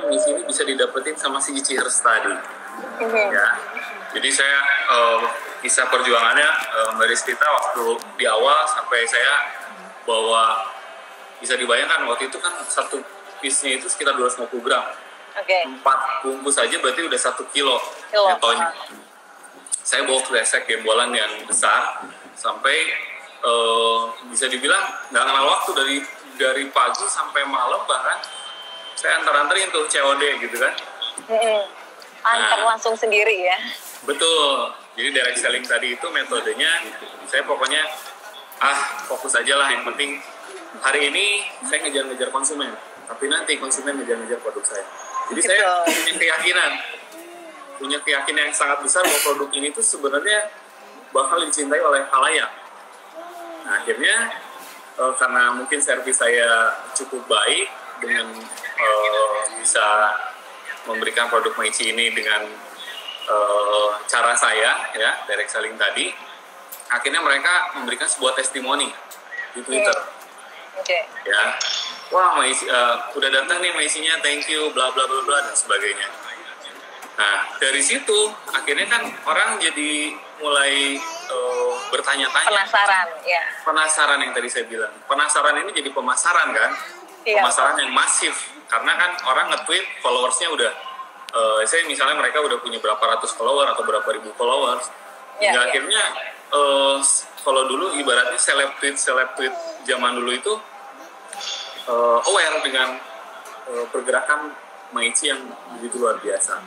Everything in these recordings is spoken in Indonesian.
misi ini bisa didapetin sama si cheers tadi. Ya. Jadi saya kisah perjuangannya Mbak Rizkita waktu di awal sampai saya bawa, bisa dibayangkan waktu itu kan satu piece-nya itu sekitar 250 gram. 4 bungkus aja berarti udah 1 kilo netonya. Saya bawa kresek gembolan yang besar sampai bisa dibilang nggak kenal waktu, dari pagi sampai malam, bahkan saya antar-anterin tuh COD gitu kan. Antar langsung sendiri ya. Betul. Jadi direct selling tadi itu metodenya saya pokoknya fokus aja lah, yang penting hari ini saya ngejar-ngejar konsumen, tapi nanti konsumen ngejar-ngejar produk saya. Jadi saya punya keyakinan yang sangat besar bahwa produk ini tuh sebenarnya bakal dicintai oleh khalayak. Nah, akhirnya karena mungkin servis saya cukup baik dengan bisa memberikan produk Maichi ini dengan cara saya ya, direct selling tadi, akhirnya mereka memberikan sebuah testimoni di Twitter. Ya, wah Maichi, udah datang nih Maichi-nya, thank you, bla bla bla bla dan sebagainya. Nah, dari situ akhirnya kan orang jadi mulai bertanya-tanya. Penasaran yang tadi saya bilang. Penasaran ini jadi pemasaran kan? Pemasaran yang masif. Karena kan orang nge-tweet, followersnya udah, saya misalnya mereka udah punya berapa ratus follower atau berapa ribu followers. Hingga akhirnya, kalau dulu ibaratnya seleb tweet zaman dulu itu aware dengan pergerakan Maichi yang begitu luar biasa.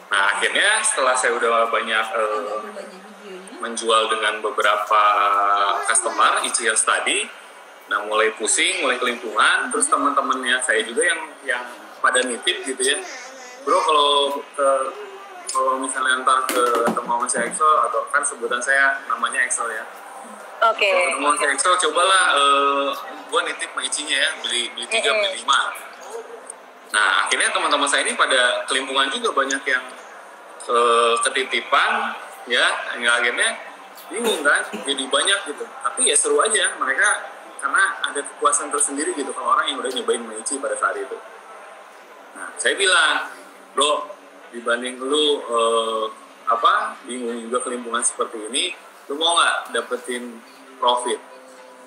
Nah, akhirnya setelah saya udah banyak menjual dengan beberapa customer e-cheers tadi, nah mulai pusing, mulai kelimpungan, terus teman-temannya saya juga yang pada nitip gitu ya, bro kalau misalnya ntar ketemu sama si Excel, atau kan sebutan saya namanya Excel ya. Kalau ketemu si Excel, cobalah gua nitip Maichi-nya ya, beli 3, beli 5. Nah, akhirnya teman-teman saya ini pada kelimpungan juga, banyak yang ketitipan, ya, akhirnya bingung kan, jadi banyak gitu. Tapi ya seru aja, mereka karena ada kepuasan tersendiri gitu kalau orang yang udah nyobain Maichi pada saat itu. Nah, saya bilang, bro, dibanding lu bingung juga kelimpungan seperti ini, lu mau nggak dapetin profit,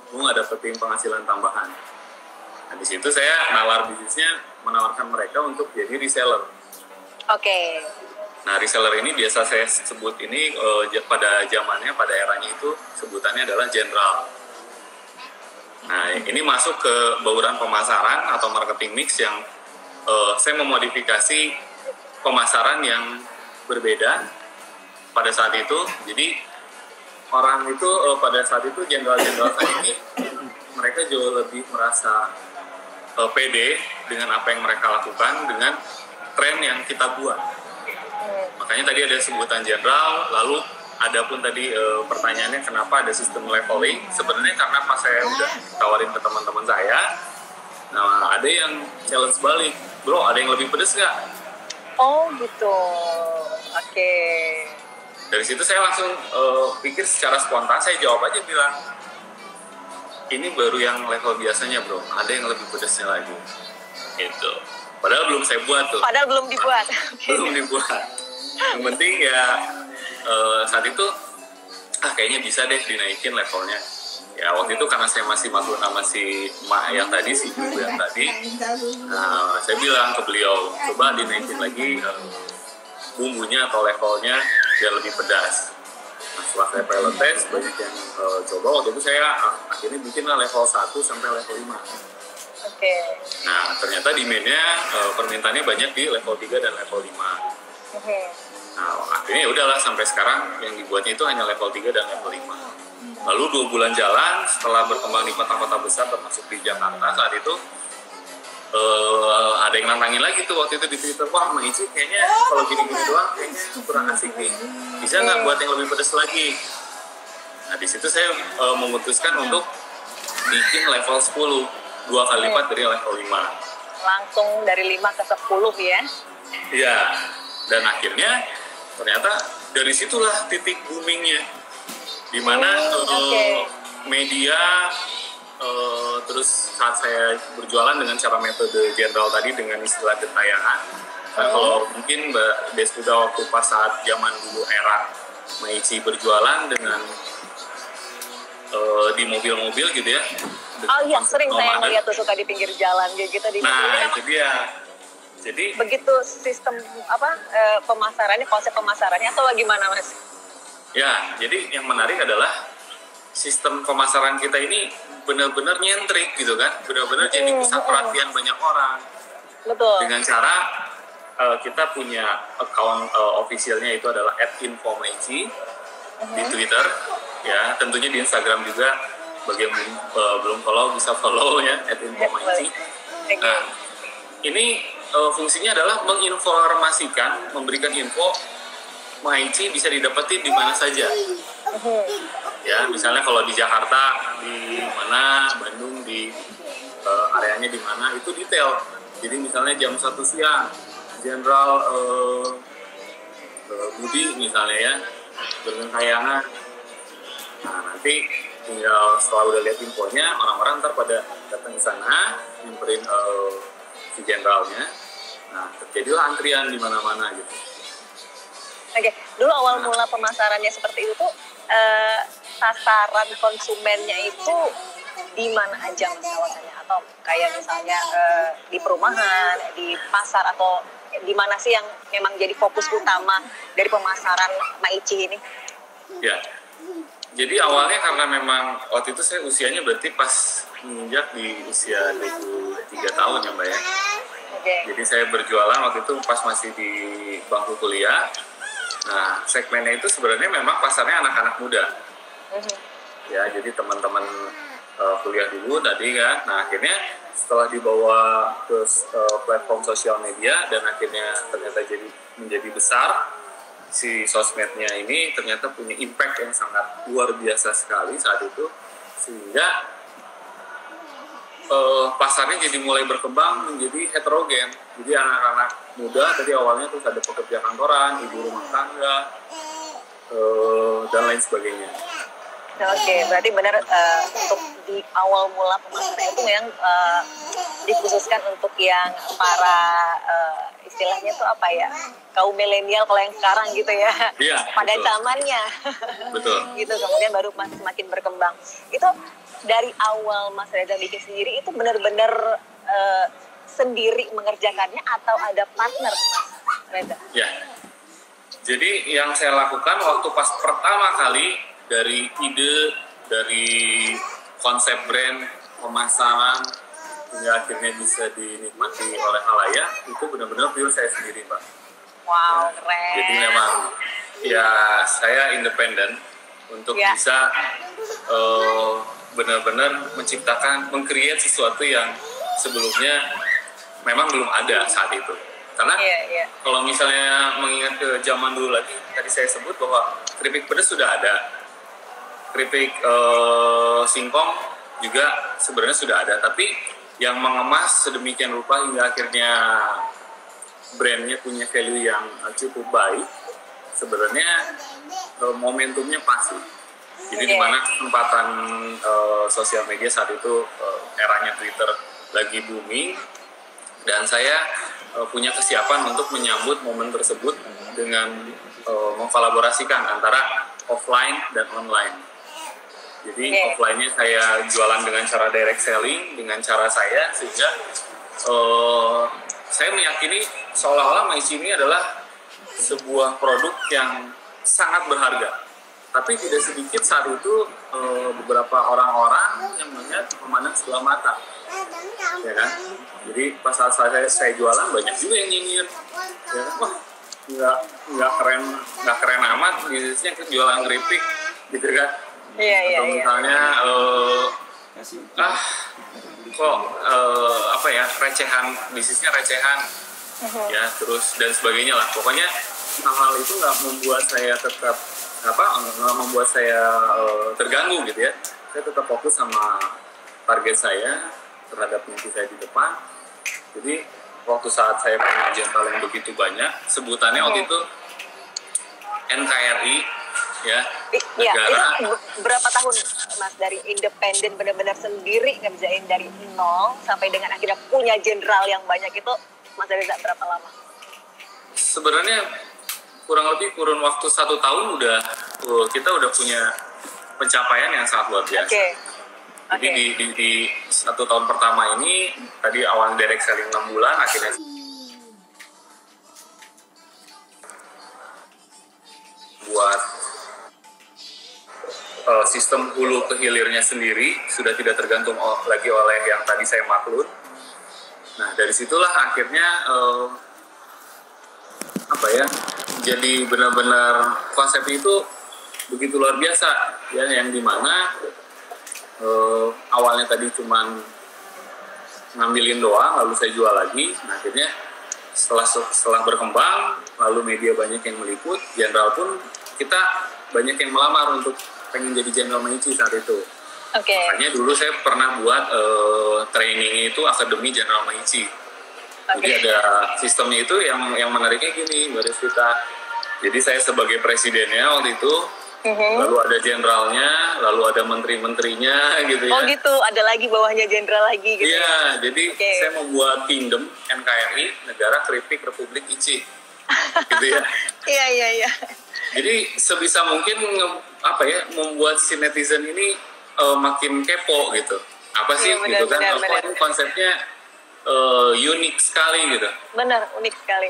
lu nggak dapetin penghasilan tambahan. Nah, di situ saya menawarkan mereka untuk jadi reseller. Nah, reseller ini biasa saya sebut ini pada zamannya, pada eranya itu sebutannya adalah general. Nah, ini masuk ke bauran pemasaran atau marketing mix yang saya memodifikasi pemasaran yang berbeda pada saat itu. Jadi orang itu pada saat itu jenderal-jenderal ini mereka jauh lebih merasa pede dengan apa yang mereka lakukan dengan tren yang kita buat. Makanya tadi ada sebutan jenderal, lalu ada pun tadi pertanyaannya kenapa ada sistem leveling. Sebenarnya karena pas saya udah tawarin ke teman-teman saya, nah ada yang challenge balik, bro ada yang lebih pedes nggak? Oh gitu, Dari situ saya langsung pikir secara spontan, saya jawab aja bilang, ini baru yang level biasanya bro, ada yang lebih pedasnya lagi gitu. Padahal belum saya buat tuh. Belum dibuat. Yang penting ya saat itu kayaknya bisa deh dinaikin levelnya. Ya waktu itu karena saya masih maklum sama si emak yang tadi, si ibu yang tadi, saya bilang ke beliau, coba dinaikin lagi bumbunya atau levelnya biar lebih pedas. Nah, setelah saya pilot test, banyak yang coba. Waktu itu saya akhirnya bikinlah level 1 sampai level 5. Nah, ternyata demand-nya, permintaannya banyak di level 3 dan level 5. Nah, akhirnya udahlah sampai sekarang yang dibuatnya itu hanya level 3 dan level 5. Lalu 2 bulan jalan, setelah berkembang di kota-kota besar termasuk di Jakarta saat itu, ada yang nantangin lagi tuh waktu itu di Twitter, wah Maichi kayaknya kalau gini-gini doang kayaknya kurang asik nih, bisa nggak buat yang lebih pedas lagi? Nah di situ saya memutuskan untuk bikin level 10, 2 kali lipat dari level 5. Langsung dari 5 ke 10 ya? Iya, dan akhirnya ternyata dari situlah titik boomingnya, di mana media terus saat saya berjualan dengan cara metode general tadi dengan istilah gentayangan. Nah, kalau mungkin Mbak Despuda waktu pas saat zaman dulu era Maichi berjualan dengan di mobil-mobil gitu ya. Oh iya, sering saya melihat tuh suka di pinggir jalan gitu di Nah, itu dia. Jadi begitu sistem pemasarannya, konsep pemasarannya atau bagaimana Mas? ya, jadi yang menarik adalah sistem pemasaran kita ini benar-benar nyentrik gitu kan, benar-benar jadi pusat perhatian banyak orang. Betul. Dengan cara kita punya account officialnya itu adalah @infomaichi di Twitter, ya tentunya di Instagram juga. Bagi yang belum follow bisa follow ya @infomaichi. Nah, ini fungsinya adalah menginformasikan, memberikan info Maichi bisa didapati di mana saja. Ya, misalnya kalau di Jakarta di mana, Bandung di areanya di mana, itu detail. Jadi misalnya jam 1 siang, Jenderal Budi misalnya ya, dengan tayangan. Nah, nanti tinggal setelah udah lihat infonya, orang-orang ntar pada datang ke sana, nyamperin si jenderalnya. Nah, terjadilah antrian di mana-mana gitu. Oke, dulu awal mula pemasarannya seperti itu tuh sasaran konsumennya itu di mana aja Mas kawasannya, atau kayak misalnya di perumahan, di pasar, atau di mana sih yang memang jadi fokus utama dari pemasaran Maichi ini? Ya, jadi awalnya karena memang waktu itu saya usianya berarti pas menginjak di usia 23 tahun ya Mbak ya. Okay. Jadi saya berjualan waktu itu pas masih di bangku kuliah. Nah, segmennya itu sebenarnya memang pasarnya anak-anak muda. Ya, jadi teman-teman kuliah dulu tadi kan. Nah, akhirnya setelah dibawa ke platform sosial media dan akhirnya ternyata menjadi besar, si sosmednya ini ternyata punya impact yang sangat luar biasa sekali saat itu, sehingga pasarnya jadi mulai berkembang menjadi heterogen. Jadi anak-anak muda tadi awalnya terus ada pekerja kantoran, ibu rumah tangga, dan lain sebagainya. Oke, berarti benar untuk di awal mula pemasaran itu memang dikhususkan untuk yang para istilahnya tuh apa ya, kaum milenial kalau yang sekarang gitu ya, iya, pada betul. zamannya. Betul. Gitu, kemudian baru semakin berkembang. Itu dari awal Mas Reza bikin sendiri itu benar-benar sendiri mengerjakannya atau ada partner Mas Reza? Ya, jadi yang saya lakukan waktu pas pertama kali dari ide, dari konsep brand, pemasaran, hingga akhirnya bisa dinikmati oleh halayak, itu benar-benar pure saya sendiri, Mbak. Wow, Ya, keren. jadi memang ya saya independen untuk bisa benar-benar menciptakan, meng-create sesuatu yang sebelumnya memang belum ada saat itu. Karena kalau misalnya mengingat ke zaman dulu lagi, tadi saya sebut bahwa keripik pedas sudah ada, keripik singkong juga sebenarnya sudah ada, tapi yang mengemas sedemikian rupa hingga akhirnya brandnya punya value yang cukup baik, sebenarnya momentumnya pas. Jadi di mana kesempatan sosial media saat itu eranya Twitter lagi booming, dan saya punya kesiapan untuk menyambut momen tersebut dengan mengkolaborasikan antara offline dan online. Jadi offline-nya saya jualan dengan cara direct selling, dengan cara saya, sehingga saya meyakini seolah-olah Maichi ini adalah sebuah produk yang sangat berharga. Tapi tidak sedikit saat itu beberapa orang-orang yang melihat memandang sebelah mata, ya kan? Jadi pas saat saya jualan banyak juga yang nyinyir, ya kan? Wah, nggak keren amat bisnisnya jualan keripik, gitu kan? Iya. Atau misalnya kok recehan, bisnisnya recehan, ya terus dan sebagainya lah. Pokoknya hal-hal itu nggak membuat saya terganggu gitu ya. Saya tetap fokus sama target saya terhadap mimpi saya di depan. Jadi waktu saat saya punya jenderal yang begitu banyak, sebutannya waktu itu NKRI, ya, negara. Itu berapa tahun Mas dari independen benar-benar sendiri ngerjain dari nol sampai dengan akhirnya punya jenderal yang banyak itu Mas Reza berapa lama? Sebenarnya kurang lebih kurun waktu 1 tahun kita udah punya pencapaian yang sangat luar biasa. Jadi di 1 tahun pertama ini tadi awal direct selling 6 bulan, akhirnya buat sistem hulu ke hilirnya sendiri sudah tidak tergantung lagi oleh yang tadi saya maklun. Nah dari situlah akhirnya jadi benar-benar konsep itu begitu luar biasa ya, yang dimana awalnya tadi cuman ngambilin doang lalu saya jual lagi. Nah akhirnya setelah berkembang lalu media banyak yang meliput, jenderal pun kita banyak yang melamar untuk pengen jadi Jenderal Maichi saat itu. Makanya dulu saya pernah buat training itu Akademi Jenderal Maichi. Jadi ada sistemnya itu yang menariknya gini, Mbak Desvita. Jadi saya sebagai presidennya waktu itu, lalu ada jenderalnya, lalu ada menteri-menterinya gitu ya. Oh gitu, ada lagi bawahnya jenderal lagi gitu. Iya, jadi saya membuat Kingdom NKRI, Negara Keripik Republik Ichi. Gitu ya. Iya. Jadi sebisa mungkin membuat si netizen ini makin kepo gitu. Apa sih gitu kan? Ini konsepnya unik sekali gitu. Benar, unik sekali.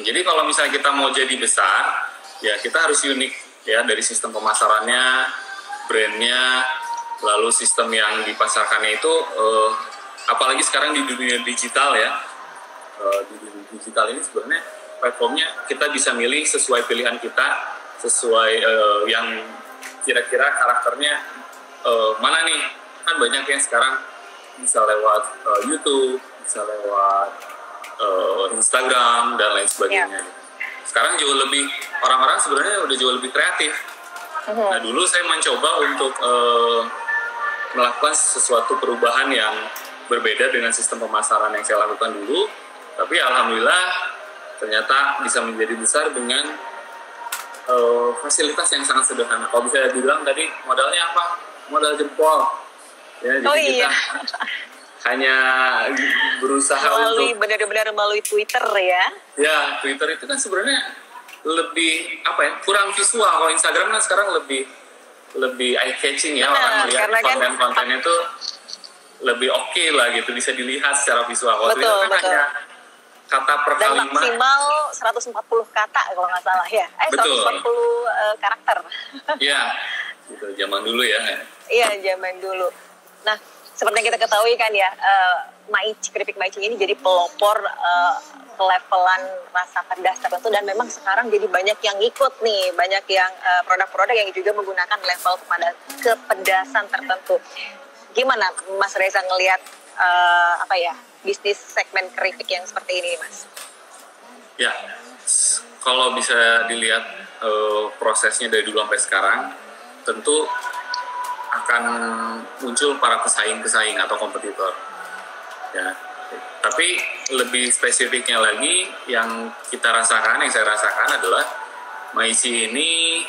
Jadi kalau misalnya kita mau jadi besar, ya kita harus unik ya, dari sistem pemasarannya, brandnya, lalu sistem yang dipasarkannya itu, apalagi sekarang di dunia digital ya, di dunia digital ini sebenarnya platformnya kita bisa milih sesuai pilihan kita, sesuai yang kira-kira karakternya mana nih. Kan banyak yang sekarang bisa lewat YouTube, bisa lewat Instagram dan lain sebagainya. Sekarang jauh lebih, orang-orang sebenarnya udah jauh lebih kreatif. Nah dulu saya mencoba untuk melakukan sesuatu perubahan yang berbeda dengan sistem pemasaran yang saya lakukan dulu, tapi alhamdulillah ternyata bisa menjadi besar dengan fasilitas yang sangat sederhana. Kalau bisa dibilang tadi modalnya apa? Modal jempol. Ya, jadi kita hanya berusaha benar-benar melalui Twitter ya. Ya, Twitter itu kan sebenarnya lebih kurang visual. Kalau Instagram kan sekarang lebih eye catching ya, orang melihat konten-kontennya itu lebih oke lah gitu, bisa dilihat secara visual. Kalau Twitter kan hanya kata per kalimat. Dan maksimal 140 kata kalau nggak salah ya. 140 karakter. Iya, gitu zaman dulu ya. Iya, zaman dulu. Nah, seperti yang kita ketahui kan ya, keripik Maichi ini jadi pelopor kelevelan rasa pedas tertentu, dan memang sekarang jadi banyak yang ikut nih, banyak yang produk-produk yang juga menggunakan level kepedasan tertentu. Gimana Mas Reza ngelihat bisnis segmen keripik yang seperti ini, Mas? Ya, kalau bisa dilihat prosesnya dari dulu sampai sekarang, tentu akan muncul para pesaing atau kompetitor. Ya, tapi lebih spesifiknya lagi yang saya rasakan adalah Maichi ini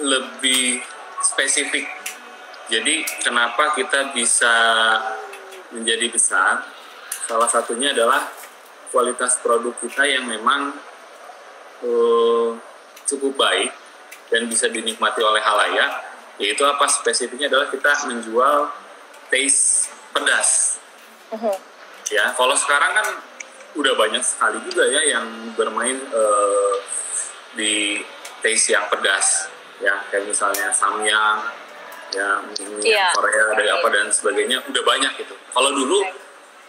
lebih spesifik. Jadi kenapa kita bisa menjadi besar? Salah satunya adalah kualitas produk kita yang memang cukup baik dan bisa dinikmati oleh halayak. Yaitu apa spesifiknya adalah kita menjual taste pedas. Ya, kalau sekarang kan udah banyak sekali juga ya yang bermain di taste yang pedas, ya kayak misalnya Samyang, ya Korea dari apa dan sebagainya, udah banyak gitu. Kalau dulu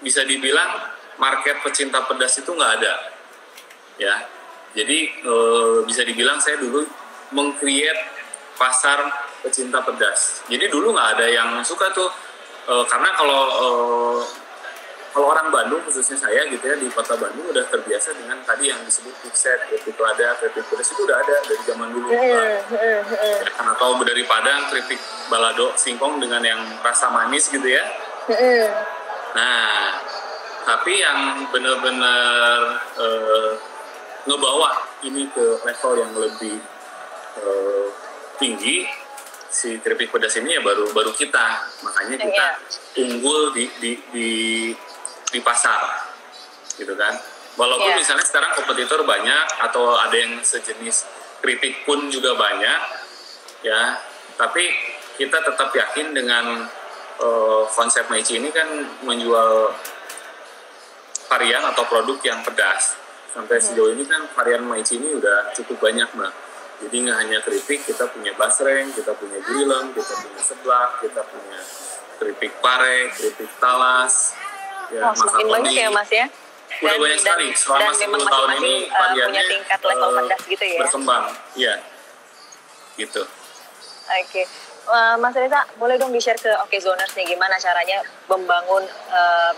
bisa dibilang market pecinta pedas itu nggak ada, ya. Jadi bisa dibilang saya dulu meng-create pasar pecinta pedas. Jadi dulu nggak ada yang suka tuh, karena kalau orang Bandung khususnya saya gitu ya, di kota Bandung udah terbiasa dengan tadi yang disebut pipset, keripik lada, keripik pedas itu udah ada dari zaman dulu. Atau dari Padang keripik balado singkong dengan yang rasa manis gitu ya. Nah, tapi yang benar-benar ngebawa ini ke level yang lebih tinggi si keripik pedas ini ya baru kita, makanya kita unggul di pasar gitu kan. Walaupun misalnya sekarang kompetitor banyak atau ada yang sejenis keripik pun juga banyak ya, tapi kita tetap yakin dengan konsep Maici ini kan menjual varian atau produk yang pedas. Sampai sejauh ini kan varian Maici ini udah cukup banyak, Mbak. Jadi nggak hanya keripik, kita punya basreng, kita punya grilem, kita punya seblak, kita punya keripik pare, keripik talas, ya, semakin banyak ya Mas ya. Udah banyak sekali. Selama 10 tahun ini variannya punya tingkat level pedas gitu ya. Berkembang, iya. Gitu. Oke. Mas Reza, boleh dong di-share ke Okezoners nih gimana caranya membangun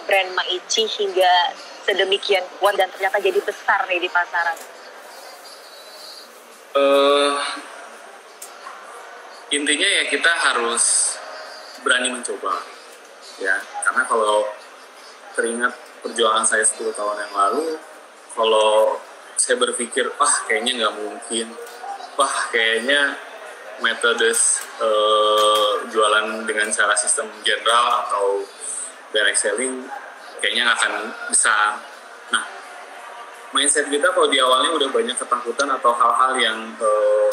brand Maici hingga sedemikian kuat dan ternyata jadi besar nih di pasaran? Intinya ya kita harus berani mencoba ya, karena kalau teringat perjuangan saya 10 tahun yang lalu, kalau saya berpikir kayaknya nggak mungkin, kayaknya metode jualan dengan cara sistem general atau direct selling kayaknya nggak akan besar. Nah, mindset kita kalau di awalnya udah banyak ketakutan atau hal-hal yang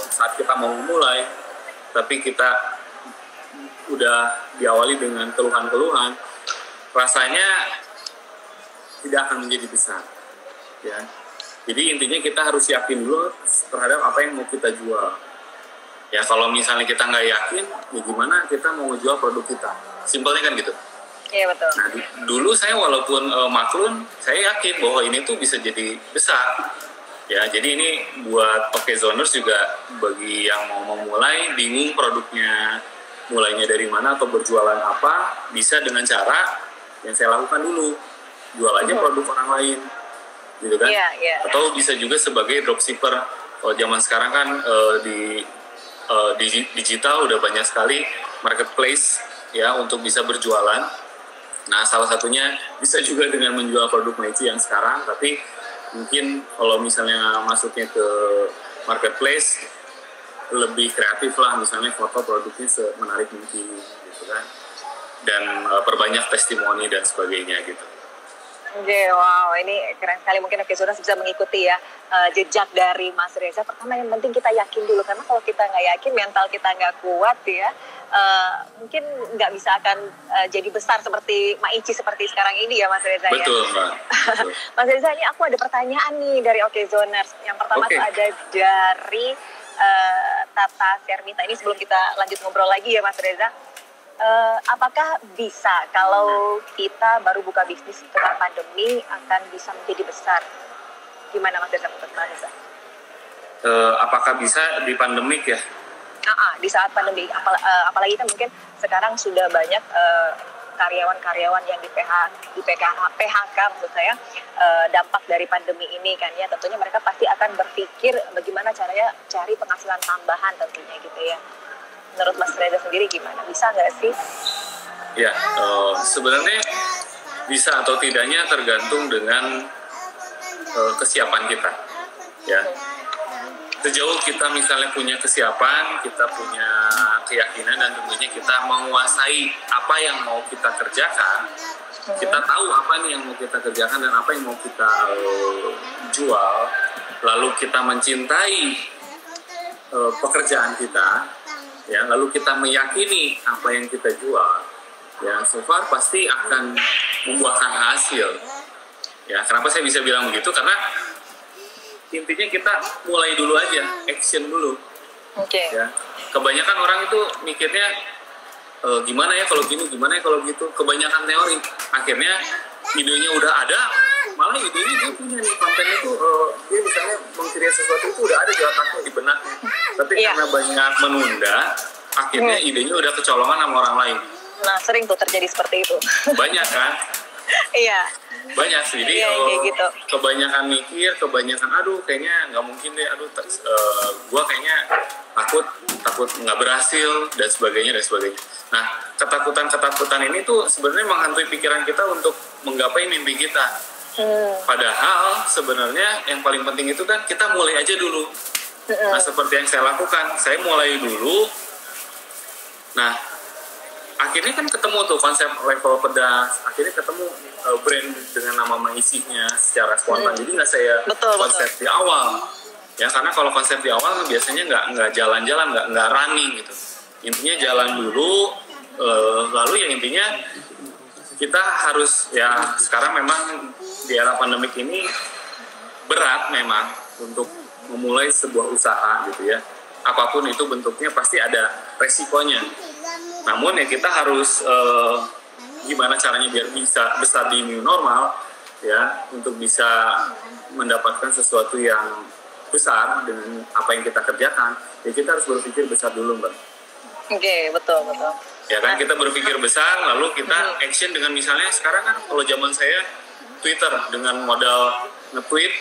saat kita mau mulai, tapi kita udah diawali dengan keluhan-keluhan, rasanya tidak akan menjadi besar. Ya. Jadi intinya kita harus yakin dulu terhadap apa yang mau kita jual. Ya kalau misalnya kita nggak yakin, ya gimana kita mau jual produk kita? Simpelnya kan gitu. Iya betul. Nah dulu saya walaupun maklun, saya yakin bahwa ini tuh bisa jadi besar. Ya jadi ini buat Okezoners juga bagi yang mau memulai bingung produknya mulainya dari mana atau berjualan apa, bisa dengan cara yang saya lakukan dulu, jual aja produk orang lain, gitu kan? Atau bisa juga sebagai dropshipper. Kalau zaman sekarang kan di digital udah banyak sekali marketplace ya untuk bisa berjualan. Nah salah satunya bisa juga dengan menjual produk Maici yang sekarang, tapi mungkin kalau misalnya masuknya ke marketplace lebih kreatif lah, misalnya foto produknya semenarik mungkin gitu kan, dan perbanyak testimoni dan sebagainya gitu. Oke, wow, ini keren sekali. Mungkin Okezoners bisa mengikuti ya jejak dari Mas Reza. Pertama yang penting kita yakin dulu, karena kalau kita nggak yakin, mental kita nggak kuat ya, mungkin nggak bisa akan jadi besar seperti Maici seperti sekarang ini ya Mas Reza. Betul, ya. Mbak. Betul. Mas Reza, ini aku ada pertanyaan nih dari Okezoners. Yang pertama tuh ada dari Tata Sermita. Ini sebelum kita lanjut ngobrol lagi ya Mas Reza. Apakah bisa kalau kita baru buka bisnis setelah pandemi akan bisa menjadi besar? Gimana Mas Reza menurut Mas Reza? Apakah bisa di pandemik ya? Di saat pandemi, apalagi kan mungkin sekarang sudah banyak karyawan-karyawan yang di PHK menurut saya, dampak dari pandemi ini kan ya, tentunya mereka pasti akan berpikir bagaimana caranya cari penghasilan tambahan tentunya gitu ya. Menurut Mas Reza sendiri gimana? Bisa nggak sih? Ya, sebenarnya bisa atau tidaknya tergantung dengan kesiapan kita. Ya, sejauh kita misalnya punya kesiapan, kita punya keyakinan dan tentunya kita menguasai apa yang mau kita kerjakan, kita tahu apa nih yang mau kita kerjakan dan apa yang mau kita jual, lalu kita mencintai pekerjaan kita, ya, lalu kita meyakini apa yang kita jual, ya, so far pasti akan membuahkan hasil. Ya, kenapa saya bisa bilang begitu? Karena intinya kita mulai dulu aja, action dulu. Ya, kebanyakan orang itu mikirnya gimana ya kalau gini, gimana ya kalau gitu. Kebanyakan teori. Akhirnya idenya udah ada, malah idenya dia punya nih kontennya tuh, dia misalnya mengkreasi sesuatu itu udah ada di otaknya, di benaknya. Tapi karena banyak menunda, akhirnya idenya udah kecolongan sama orang lain. Nah, sering tuh terjadi seperti itu. Banyak kan? Iya. Banyak sih, jadi gitu. Kebanyakan mikir, kebanyakan aduh kayaknya nggak mungkin deh, aduh gua kayaknya takut nggak berhasil dan sebagainya. Nah, ketakutan ini tuh sebenarnya menghantui pikiran kita untuk menggapai mimpi kita. Padahal sebenarnya yang paling penting itu kan kita mulai aja dulu. Nah, seperti yang saya lakukan, saya mulai dulu Nah, akhirnya kan ketemu tuh konsep level pedas, akhirnya ketemu brand dengan nama Maisinya secara spontan. Jadi nggak saya konsep di awal, ya karena kalau konsep di awal biasanya nggak jalan-jalan, nggak running gitu. Intinya jalan dulu, lalu yang intinya kita harus ya sekarang memang di era pandemik ini berat memang untuk memulai sebuah usaha gitu ya. Apapun itu bentuknya pasti ada resikonya. Namun ya kita harus gimana caranya biar bisa besar di new normal ya, untuk bisa mendapatkan sesuatu yang besar dengan apa yang kita kerjakan. Ya kita harus berpikir besar dulu, Mbak. Oke, betul. Ya kan, kita berpikir besar lalu kita action dengan misalnya sekarang kan kalau zaman saya Twitter dengan modal nge-tweet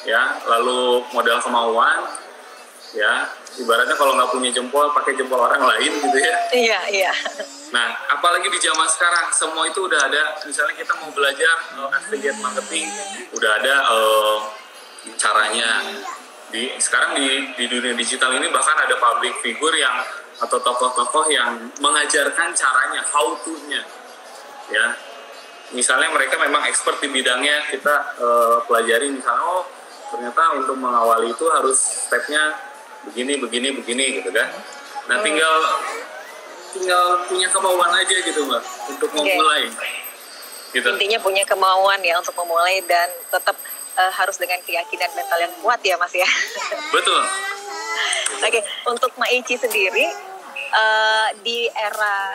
ya, lalu modal kemauan ya, ibaratnya kalau nggak punya jempol pakai jempol orang lain gitu ya. Iya. Nah, apalagi di zaman sekarang semua itu udah ada. Misalnya kita mau belajar affiliate marketing, udah ada caranya. Sekarang di dunia digital ini bahkan ada public figure yang atau tokoh-tokoh yang mengajarkan caranya, how to-nya ya. Misalnya mereka memang expert di bidangnya, kita pelajari misalnya ternyata untuk mengawali itu harus stepnya begini gitu kan. Nah, tinggal punya kemauan aja gitu, Mbak, untuk memulai gitu. Intinya punya kemauan ya untuk memulai, dan tetap harus dengan keyakinan mental yang kuat ya, Mas ya. Betul. Oke, untuk Maici sendiri di era